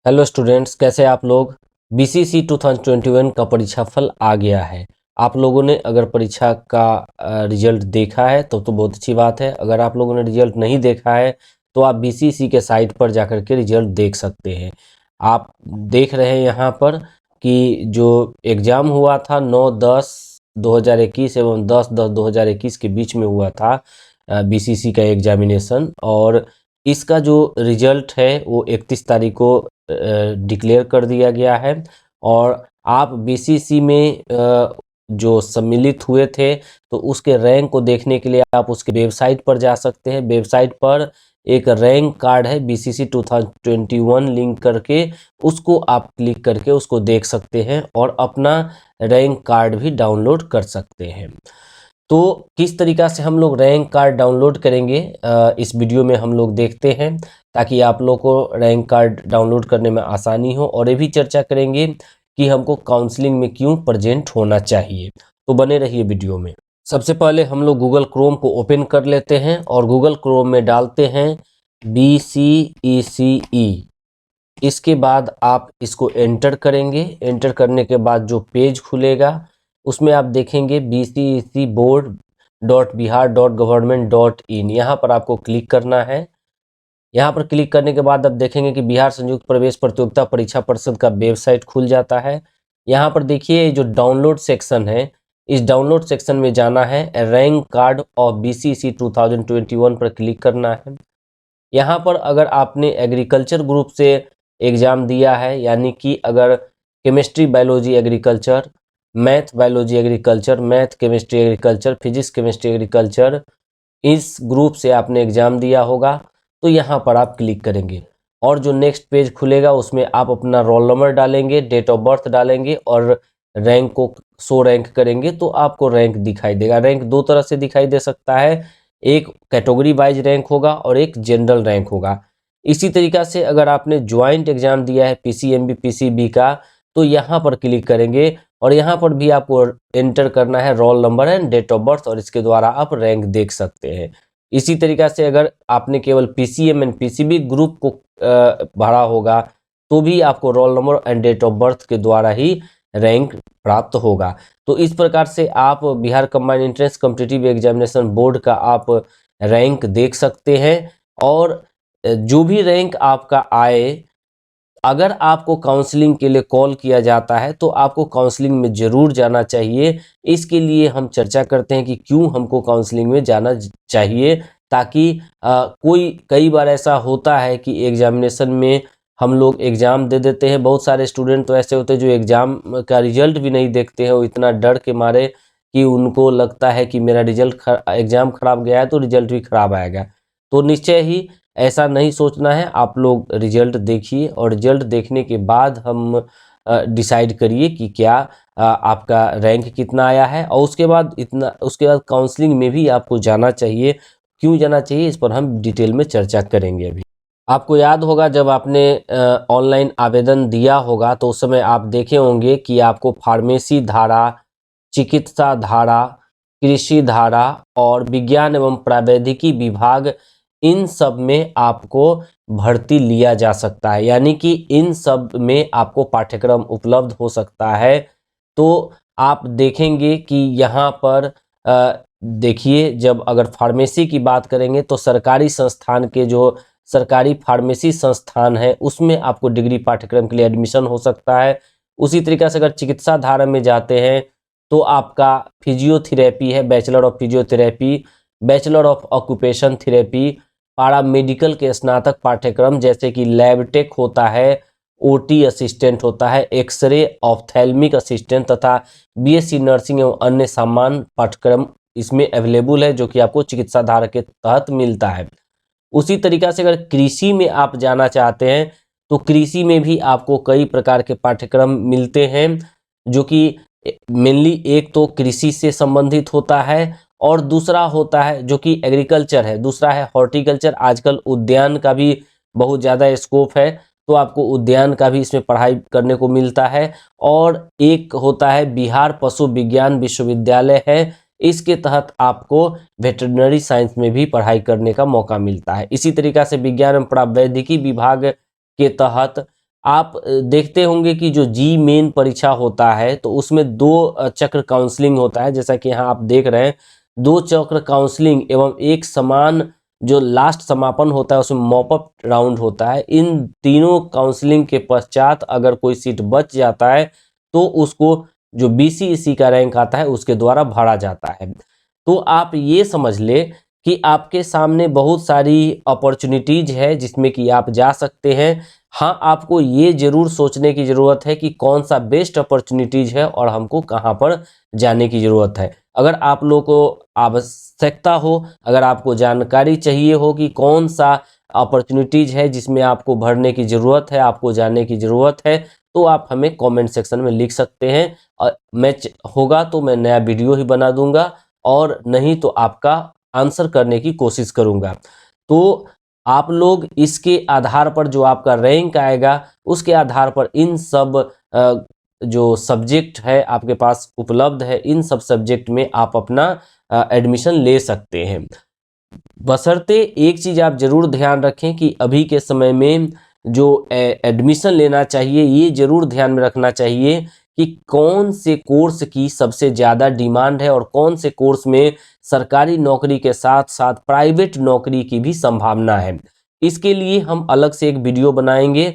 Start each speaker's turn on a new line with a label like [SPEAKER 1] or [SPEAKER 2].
[SPEAKER 1] Hello students, कैसे आप लोग। बीसीसी 2021 का परीक्षाफल आ गया है। आप लोगों ने अगर परीक्षा का रिजल्ट देखा है तो बहुत अच्छी बात है। अगर आप लोगों ने रिजल्ट नहीं देखा है तो आप बीसीसी के साइट पर जाकर के रिजल्ट देख सकते हैं। आप देख रहे हैं यहाँ पर कि जो एग्ज़ाम हुआ था 9/10/2021 एवं 10/10/2021 के बीच में हुआ था बीसीसी का एग्जामिनेशन, और इसका जो रिजल्ट है वो 31 तारीख को डिक्लेयर कर दिया गया है। और आप बीसीसी में जो सम्मिलित हुए थे तो उसके रैंक को देखने के लिए आप उसके वेबसाइट पर जा सकते हैं। वेबसाइट पर एक रैंक कार्ड है बीसीसी 2021 लिंक करके, उसको आप क्लिक करके उसको देख सकते हैं और अपना रैंक कार्ड भी डाउनलोड कर सकते हैं। तो किस तरीक़ा से हम लोग रैंक कार्ड डाउनलोड करेंगे इस वीडियो में हम लोग देखते हैं, ताकि आप लोग को रैंक कार्ड डाउनलोड करने में आसानी हो। और ये भी चर्चा करेंगे कि हमको काउंसलिंग में क्यों प्रेजेंट होना चाहिए। तो बने रहिए वीडियो में। सबसे पहले हम लोग गूगल क्रोम को ओपन कर लेते हैं और गूगल क्रोम में डालते हैं BCECE। इसके बाद आप इसको एंटर करेंगे। एंटर करने के बाद जो पेज खुलेगा उसमें आप देखेंगे BCECboard.bihar.government.in। यहाँ पर आपको क्लिक करना है। यहाँ पर क्लिक करने के बाद आप देखेंगे कि बिहार संयुक्त प्रवेश प्रतियोगिता परीक्षा परिषद का वेबसाइट खुल जाता है। यहाँ पर देखिए जो डाउनलोड सेक्शन है, इस डाउनलोड सेक्शन में जाना है, रैंक कार्ड ऑफ BCC 2021 पर क्लिक करना है। यहाँ पर अगर आपने एग्रीकल्चर ग्रुप से एग्ज़ाम दिया है, यानी कि अगर chemistry biology agriculture, math biology agriculture, math chemistry agriculture, physics chemistry agriculture, इस ग्रुप से आपने एग्ज़ाम दिया होगा तो यहाँ पर आप क्लिक करेंगे और जो नेक्स्ट पेज खुलेगा उसमें आप अपना रोल नंबर डालेंगे, डेट ऑफ बर्थ डालेंगे और रैंक को शो रैंक करेंगे तो आपको रैंक दिखाई देगा। रैंक दो तरह से दिखाई दे सकता है, एक कैटेगरी वाइज रैंक होगा और एक जनरल रैंक होगा। इसी तरीक़ा से अगर आपने ज्वाइंट एग्ज़ाम दिया है PCMB PCB का तो यहाँ पर क्लिक करेंगे और यहाँ पर भी आपको एंटर करना है roll number and date of birth, और इसके द्वारा आप रैंक देख सकते हैं। इसी तरीक़ा से अगर आपने केवल PCM एंड PCB ग्रुप को भरा होगा तो भी आपको roll number and date of birth के द्वारा ही रैंक प्राप्त होगा। तो इस प्रकार से आप Bihar combined entrance competitive examination board का आप रैंक देख सकते हैं। और जो भी रैंक आपका आए, अगर आपको काउंसलिंग के लिए कॉल किया जाता है तो आपको काउंसलिंग में ज़रूर जाना चाहिए। इसके लिए हम चर्चा करते हैं कि क्यों हमको काउंसलिंग में जाना चाहिए, ताकि कई बार ऐसा होता है कि एग्जामिनेशन में हम लोग एग्ज़ाम दे देते हैं। बहुत सारे स्टूडेंट तो ऐसे होते हैं जो एग्ज़ाम का रिजल्ट भी नहीं देखते हैं, वो इतना डर के मारे कि उनको लगता है कि मेरा एग्ज़ाम खराब गया है तो रिजल्ट भी खराब आएगा। तो निश्चय ही ऐसा नहीं सोचना है। आप लोग रिजल्ट देखिए और रिजल्ट देखने के बाद हम डिसाइड करिए कि क्या आपका रैंक कितना आया है, और उसके बाद काउंसलिंग में भी आपको जाना चाहिए। क्यों जाना चाहिए इस पर हम डिटेल में चर्चा करेंगे। अभी आपको याद होगा जब आपने ऑनलाइन आवेदन दिया होगा तो उस समय आप देखे होंगे कि आपको फार्मेसी धारा, चिकित्सा धारा, कृषि धारा और विज्ञान एवं प्रौद्योगिकी विभाग, इन सब में आपको भर्ती लिया जा सकता है, यानी कि इन सब में आपको पाठ्यक्रम उपलब्ध हो सकता है। तो आप देखेंगे कि यहाँ पर देखिए, जब अगर फार्मेसी की बात करेंगे तो सरकारी संस्थान के जो सरकारी फार्मेसी संस्थान है उसमें आपको डिग्री पाठ्यक्रम के लिए एडमिशन हो सकता है। उसी तरीक़े से अगर चिकित्सा धारा में जाते हैं तो आपका फिजियोथेरेपी है, bachelor of physiotherapy, bachelor of occupation therapy, पारा मेडिकल के स्नातक पाठ्यक्रम जैसे कि लैब टेक होता है, OT असिस्टेंट होता है, एक्सरे ऑप्थेल्मिक असिस्टेंट तथा BSc नर्सिंग एवं अन्य सामान्य पाठ्यक्रम इसमें अवेलेबल है, जो कि आपको चिकित्सा धारा के तहत मिलता है। उसी तरीक़ा से अगर कृषि में आप जाना चाहते हैं तो कृषि में भी आपको कई प्रकार के पाठ्यक्रम मिलते हैं, जो कि मेनली एक तो कृषि से संबंधित होता है और दूसरा होता है जो कि एग्रीकल्चर है, दूसरा है हॉर्टिकल्चर। आजकल उद्यान का भी बहुत ज़्यादा स्कोप है तो आपको उद्यान का भी इसमें पढ़ाई करने को मिलता है। और एक होता है बिहार पशु विज्ञान विश्वविद्यालय है, इसके तहत आपको वेटरनरी साइंस में भी पढ़ाई करने का मौका मिलता है। इसी तरीक़ा से विज्ञान एवं प्रौद्योगिकी विभाग के तहत आप देखते होंगे कि जो जी मेन परीक्षा होता है तो उसमें 2 चक्र काउंसलिंग होता है, जैसा कि यहाँ आप देख रहे हैं 2 चक्र काउंसलिंग एवं एक समान जो लास्ट समापन होता है उसमें मॉपअप राउंड होता है। इन तीनों काउंसलिंग के पश्चात अगर कोई सीट बच जाता है तो उसको जो बीसीईसी का रैंक आता है उसके द्वारा भरा जाता है। तो आप ये समझ ले कि आपके सामने बहुत सारी अपॉर्चुनिटीज है जिसमें कि आप जा सकते हैं। हाँ, आपको ये जरूर सोचने की ज़रूरत है कि कौन सा बेस्ट अपॉर्चुनिटीज है और हमको कहाँ पर जाने की ज़रूरत है। अगर आप लोगों को आवश्यकता हो, अगर आपको जानकारी चाहिए हो कि कौन सा अपॉर्चुनिटीज है जिसमें आपको भरने की ज़रूरत है, आपको जानने की ज़रूरत है, तो आप हमें कमेंट सेक्शन में लिख सकते हैं और होगा तो मैं नया वीडियो ही बना दूंगा और नहीं तो आपका आंसर करने की कोशिश करूंगा। तो आप लोग इसके आधार पर जो आपका रैंक आएगा उसके आधार पर इन सब जो सब्जेक्ट है आपके पास उपलब्ध है, इन सब सब्जेक्ट में आप अपना एडमिशन ले सकते हैं। बशर्ते एक चीज आप जरूर ध्यान रखें कि अभी के समय में जो एडमिशन लेना चाहिए ये जरूर ध्यान में रखना चाहिए कि कौन से कोर्स की सबसे ज़्यादा डिमांड है और कौन से कोर्स में सरकारी नौकरी के साथ साथ प्राइवेट नौकरी की भी संभावना है। इसके लिए हम अलग से एक वीडियो बनाएंगे